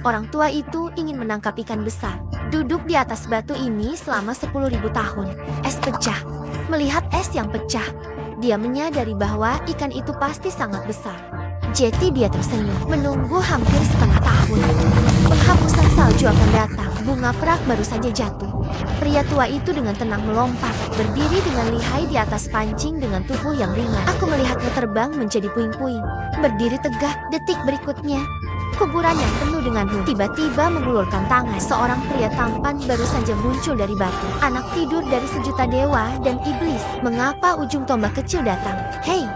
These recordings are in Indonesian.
Orang tua itu ingin menangkap ikan besar. Duduk di atas batu ini selama 10.000 tahun. Es pecah. Melihat es yang pecah, dia menyadari bahwa ikan itu pasti sangat besar. Jadi dia tersenyum, menunggu hampir setengah tahun. Penghapusan salju akan datang. Bunga perak baru saja jatuh. Pria tua itu dengan tenang melompat, berdiri dengan lihai di atas pancing dengan tubuh yang ringan. Aku melihatnya terbang menjadi puing-puing. Berdiri tegak, detik berikutnya kuburan yang penuh dengan tiba-tiba mengulurkan tangan. Seorang pria tampan baru saja muncul dari batu. Anak tidur dari sejuta dewa dan iblis. Mengapa ujung tombak kecil datang? Hei,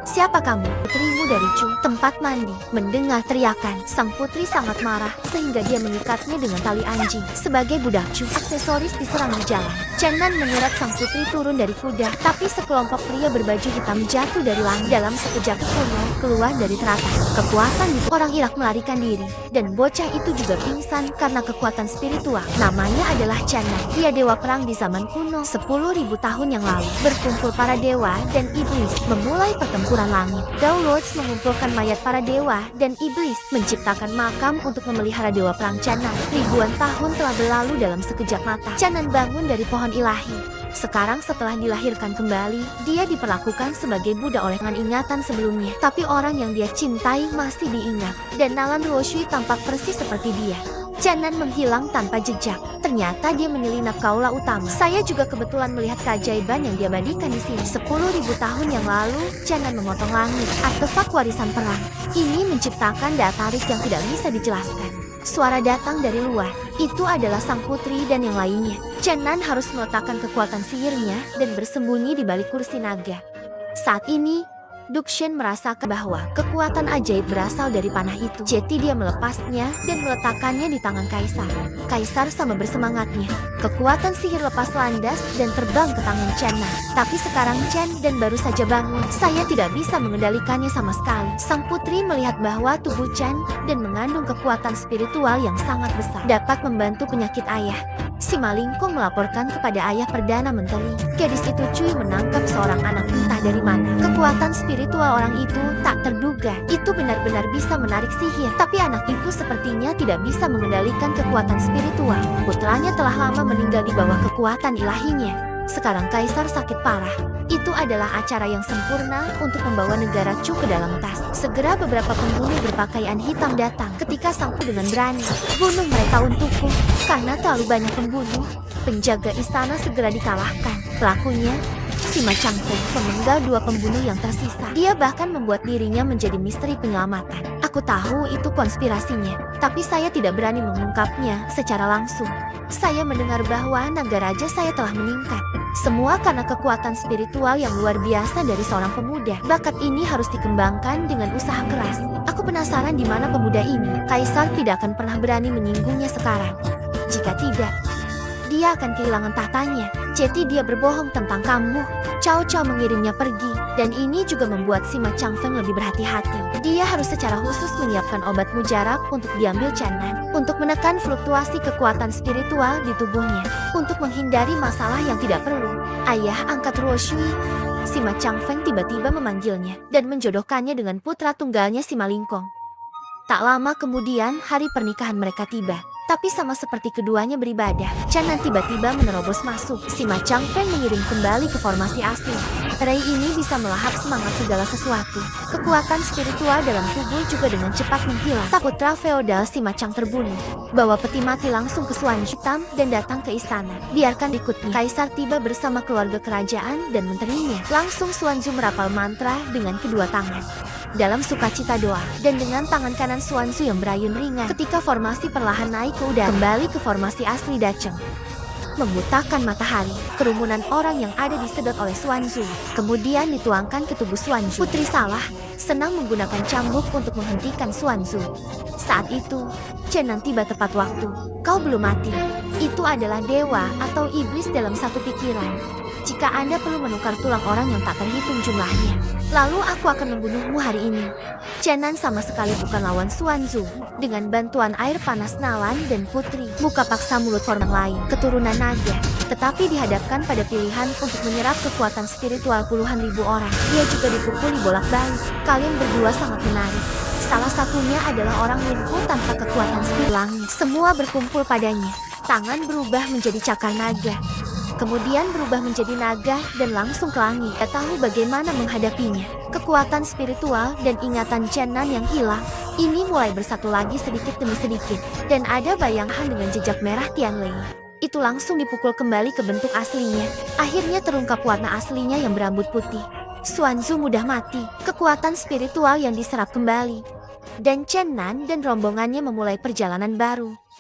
siapa kamu? Putrimu dari Chu, tempat mandi. Mendengar teriakan, sang putri sangat marah sehingga dia mengikatnya dengan tali anjing. Sebagai budak Chu, aksesoris diserang di jalan. Chenan menyeret sang putri turun dari kuda, tapi sekelompok pria berbaju hitam jatuh dari langit. Dalam sekejap kuno keluar dari teratas. Kekuatan di orang Irak melarikan diri, dan bocah itu juga pingsan karena kekuatan spiritual. Namanya adalah Chenan. Dia dewa perang di zaman kuno 10.000 tahun yang lalu. Berkumpul para dewa dan iblis memulai pertempuran langit. Dao Lords mengumpulkan mayat para dewa dan iblis, menciptakan makam untuk memelihara dewa perang Chenan. Ribuan tahun telah berlalu dalam sekejap mata. Chenan bangun dari pohon ilahi. Sekarang setelah dilahirkan kembali, dia diperlakukan sebagai budak oleh ingatan sebelumnya. Tapi orang yang dia cintai masih diingat, dan Nalan Ruoshui tampak persis seperti dia. Chenan menghilang tanpa jejak. Ternyata dia menyelinap kaula utama. Saya juga kebetulan melihat keajaiban yang diabadikan di sini. 10.000 tahun yang lalu, Chenan memotong langit, artefak warisan perang. Ini menciptakan daya tarik yang tidak bisa dijelaskan. Suara datang dari luar. Itu adalah sang putri dan yang lainnya. Chenan harus meletakkan kekuatan sihirnya dan bersembunyi di balik kursi naga. Saat ini, Dukshen merasakan bahwa kekuatan ajaib berasal dari panah itu. Jadi dia melepasnya dan meletakkannya di tangan Kaisar. Kaisar sama bersemangatnya. Kekuatan sihir lepas landas dan terbang ke tangan Chenan. Tapi sekarang Chen dan baru saja bangun. Saya tidak bisa mengendalikannya sama sekali. Sang putri melihat bahwa tubuh Chen dan mengandung kekuatan spiritual yang sangat besar. Dapat membantu penyakit ayah. Si Malingkong melaporkan kepada ayah Perdana Menteri. Gadis itu Cui menangkap seorang anak entah dari mana. Kekuatan spiritual orang itu tak terduga. Itu benar-benar bisa menarik sihir. Tapi anak itu sepertinya tidak bisa mengendalikan kekuatan spiritual. Putranya telah lama meninggal di bawah kekuatan ilahinya. Sekarang Kaisar sakit parah. Itu adalah acara yang sempurna untuk membawa negara Chu ke dalam tas. Segera beberapa pembunuh berpakaian hitam datang. Ketika sangku dengan berani, bunuh mereka untukku. Karena terlalu banyak pembunuh, penjaga istana segera dikalahkan. Pelakunya, Sima Changfeng, memenggal 2 pembunuh yang tersisa. Dia bahkan membuat dirinya menjadi misteri penyelamatan. Aku tahu itu konspirasinya, tapi saya tidak berani mengungkapnya secara langsung. Saya mendengar bahwa naga raja saya telah meningkat. Semua karena kekuatan spiritual yang luar biasa dari seorang pemuda. Bakat ini harus dikembangkan dengan usaha keras. Aku penasaran di mana pemuda ini. Kaisar tidak akan pernah berani menyinggungnya sekarang. Jika tidak, dia akan kehilangan tahtanya. Jadi dia berbohong tentang kamu. Cao Cao mengirimnya pergi, dan ini juga membuat Sima Changfeng lebih berhati-hati. Dia harus secara khusus menyiapkan obat mujarab untuk diambil Chenan, untuk menekan fluktuasi kekuatan spiritual di tubuhnya, untuk menghindari masalah yang tidak perlu. Ayah angkat Ruoshui, Sima Changfeng tiba-tiba memanggilnya, dan menjodohkannya dengan putra tunggalnya Sima Lingkong. Tak lama kemudian hari pernikahan mereka tiba. Tapi sama seperti keduanya beribadah, Chenan tiba-tiba menerobos masuk. Sima Changfeng mengirim kembali ke formasi asli. Ray ini bisa melahap semangat segala sesuatu. Kekuatan spiritual dalam tubuh juga dengan cepat menghilang. Putra feodal Sima Chang terbunuh. Bawa peti mati langsung ke Xuan Hitam dan datang ke istana. Biarkan ikutnya. Kaisar tiba bersama keluarga kerajaan dan menterinya. Langsung Xuanzu merapal mantra dengan kedua tangan. Dalam sukacita doa, dan dengan tangan kanan Xuanzu yang berayun ringan, ketika formasi perlahan naik ke udara, kembali ke formasi asli Dacheng. Membutakan matahari, kerumunan orang yang ada disedot oleh Xuanzu, kemudian dituangkan ke tubuh Xuanzu. Putri Salah senang menggunakan cambuk untuk menghentikan Xuanzu. Saat itu, Chenan tiba tepat waktu. Kau belum mati. Itu adalah dewa atau iblis dalam satu pikiran. Jika Anda perlu menukar tulang orang yang tak terhitung jumlahnya, lalu aku akan membunuhmu hari ini. Chenan sama sekali bukan lawan Xuanzu. Dengan bantuan air panas Nalan dan Putri, buka paksa mulut form yang lain, keturunan naga. Tetapi dihadapkan pada pilihan untuk menyerap kekuatan spiritual puluhan ribu orang. Dia juga dipukuli bolak-balik. Kalian berdua sangat menarik. Salah satunya adalah orang lumpuh tanpa kekuatan spirit langit. Semua berkumpul padanya. Tangan berubah menjadi cakar naga. Kemudian berubah menjadi naga dan langsung ke langit. Dia tahu bagaimana menghadapinya. Kekuatan spiritual dan ingatan Chen-nan yang hilang ini mulai bersatu lagi sedikit demi sedikit. Dan ada bayangan dengan jejak merah Tianlei. Itu langsung dipukul kembali ke bentuk aslinya. Akhirnya terungkap warna aslinya yang berambut putih. Xuanzu mudah mati. Kekuatan spiritual yang diserap kembali. Dan Chen-nan dan rombongannya memulai perjalanan baru.